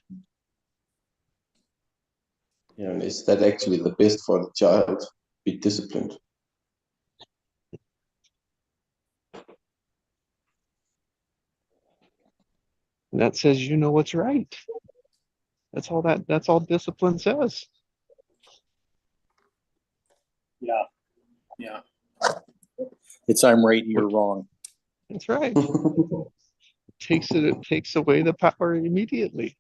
Yeah, and is that actually the best for the child? Be disciplined. And that says you know what's right. That's all discipline says. Yeah, yeah. It's I'm right, you're wrong. That's right. It takes away the power immediately.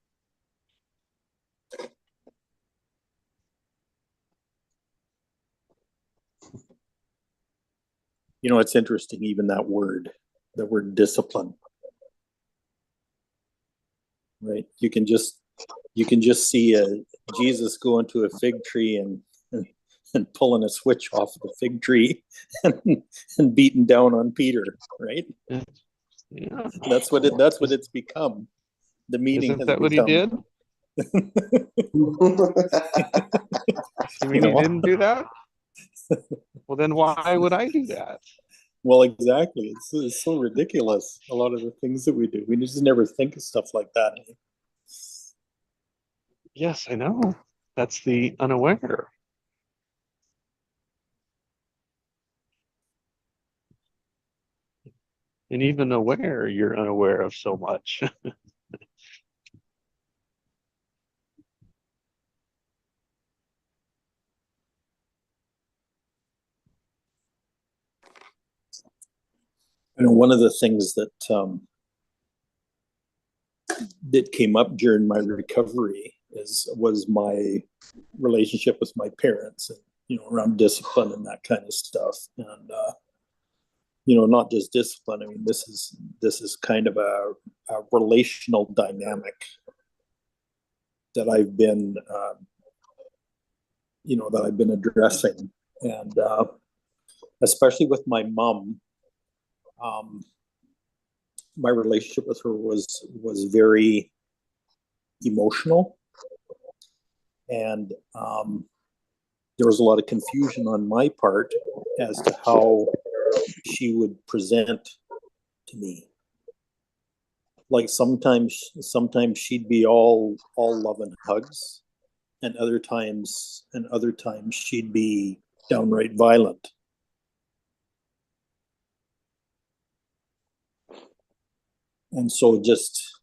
You know, it's interesting, even that word discipline, right? You can just see Jesus going to a fig tree and pulling a switch off the fig tree and beating down on Peter, right? Yeah. That's what it's become. The meaning Isn't has that what he did? You mean he didn't do that? Well, then why would I do that? Well, exactly. It's so ridiculous. A lot of the things that we do, we just never think of stuff like that. Yes, I know. That's the unaware. And even aware, you're unaware of so much. You know, one of the things that that came up during my recovery was my relationship with my parents, and around discipline and that kind of stuff. And not just discipline. I mean, this is kind of a relational dynamic that I've been addressing, and especially with my mom. My relationship with her was very emotional, and there was a lot of confusion on my part as to how she would present to me. Like sometimes she'd be all love and hugs, and other times she'd be downright violent. And so just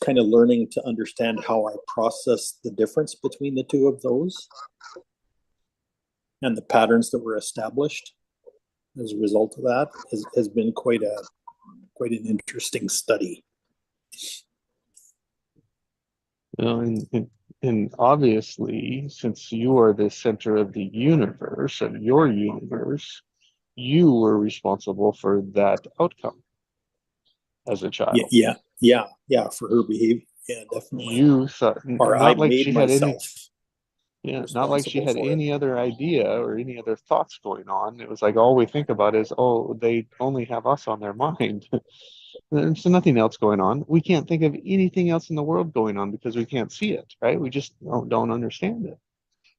kind of learning to understand how I process the difference between the two of those and the patterns that were established as a result of that has been quite an interesting study. And obviously, since you are the center of the universe, of your universe, you were responsible for that outcome as a child. Yeah, for her behavior. Yeah, definitely. You thought, or not I like made she had any, myself not like she had responsible for any other idea or any other thoughts going on. It was like all we think about is, oh, they only have us on their mind. There's nothing else going on. We can't think of anything else in the world going on because we can't see it, right? We just don't understand it.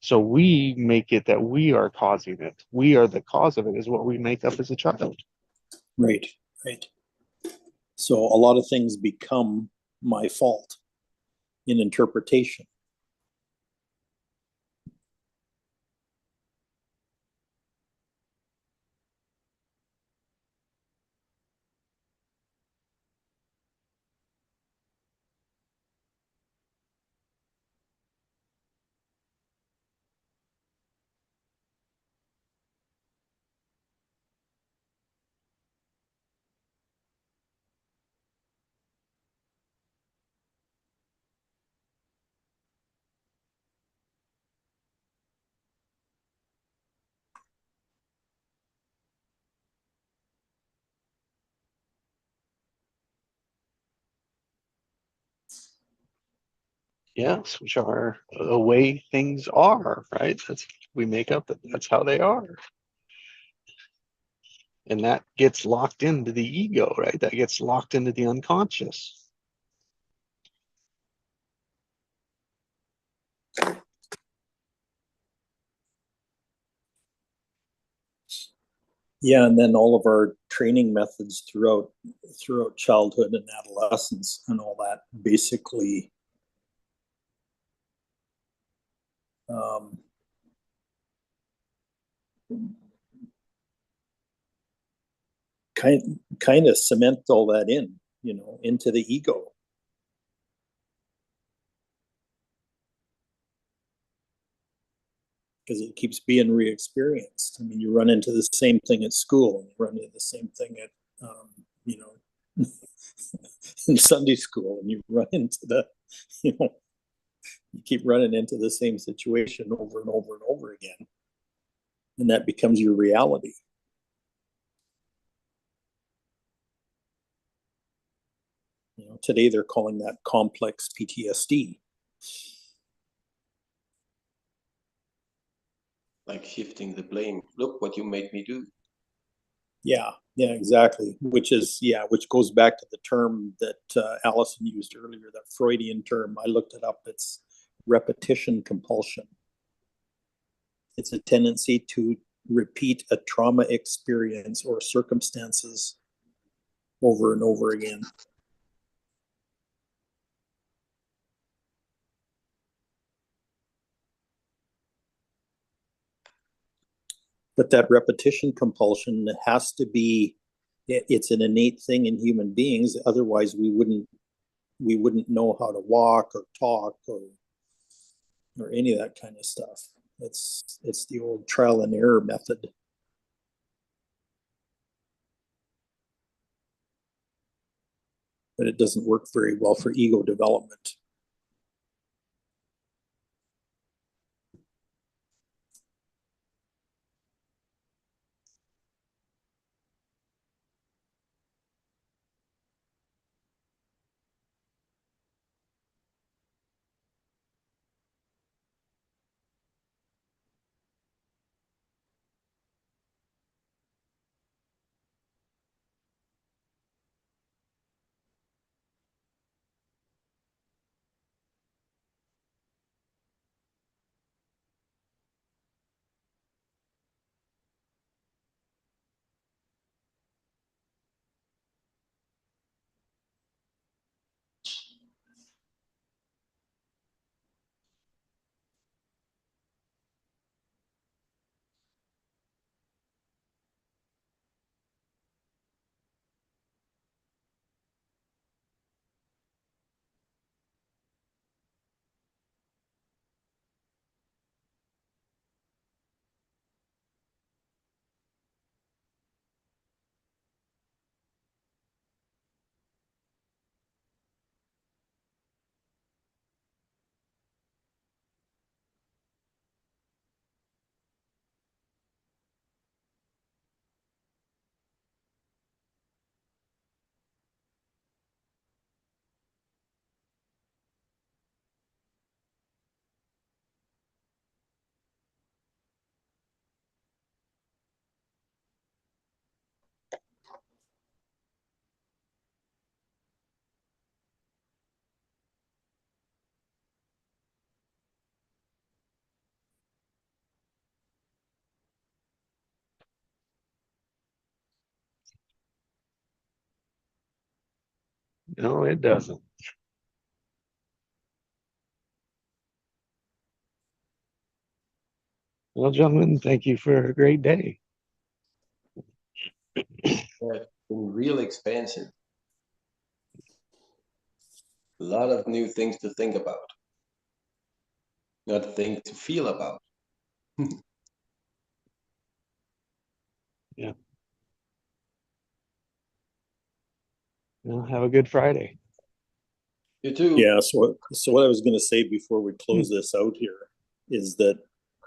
So we make it that we are causing it. We are the cause of it, is what we make up as a child. Right. So a lot of things become my fault in interpretation. Yes, which are the way things are, right? We make up that that's how they are. And that gets locked into the ego, right? That gets locked into the unconscious. Yeah, and then all of our training methods throughout childhood and adolescence and all that basically kind of cement all that in, into the ego. Because it keeps being re-experienced. I mean, you run into the same thing at school, and you run into the same thing at, in Sunday school, and you run into you keep running into the same situation over and over and over again. And that becomes your reality. Today they're calling that complex PTSD. Like shifting the blame. Look what you made me do. Yeah, exactly. Which goes back to the term that Allison used earlier, that Freudian term. I looked it up. It's repetition compulsion. It's a tendency to repeat a trauma experience or circumstances over and over again. But that repetition compulsion has to be, it's an innate thing in human beings. Otherwise we wouldn't know how to walk or talk or any of that kind of stuff. It's the old trial and error method. But it doesn't work very well for ego development. No, it doesn't. Well, gentlemen, thank you for a great day. Yeah, in real expansion. A lot of new things to think about. Not things to feel about. Yeah. Well, have a good Friday. You too. Yeah. So what I was going to say before we close this out here is that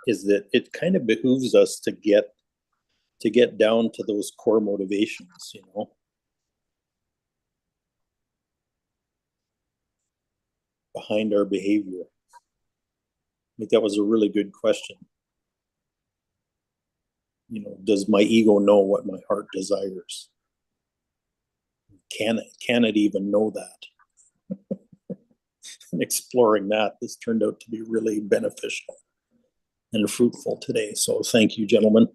it kind of behooves us to get down to those core motivations, behind our behavior. I think that was a really good question. Does my ego know what my heart desires? Can it even know that? And exploring that, this turned out to be really beneficial and fruitful today. So thank you, gentlemen.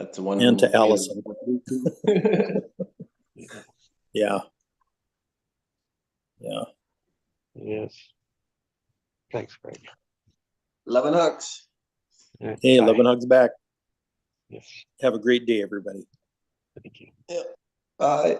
That's the one. And to who- Allison. Yeah. Yeah. Yes. Thanks, Greg. Love and hugs. Yeah, Hey, bye. love and hugs back. Yes, Have a great day, everybody. thank you. Bye.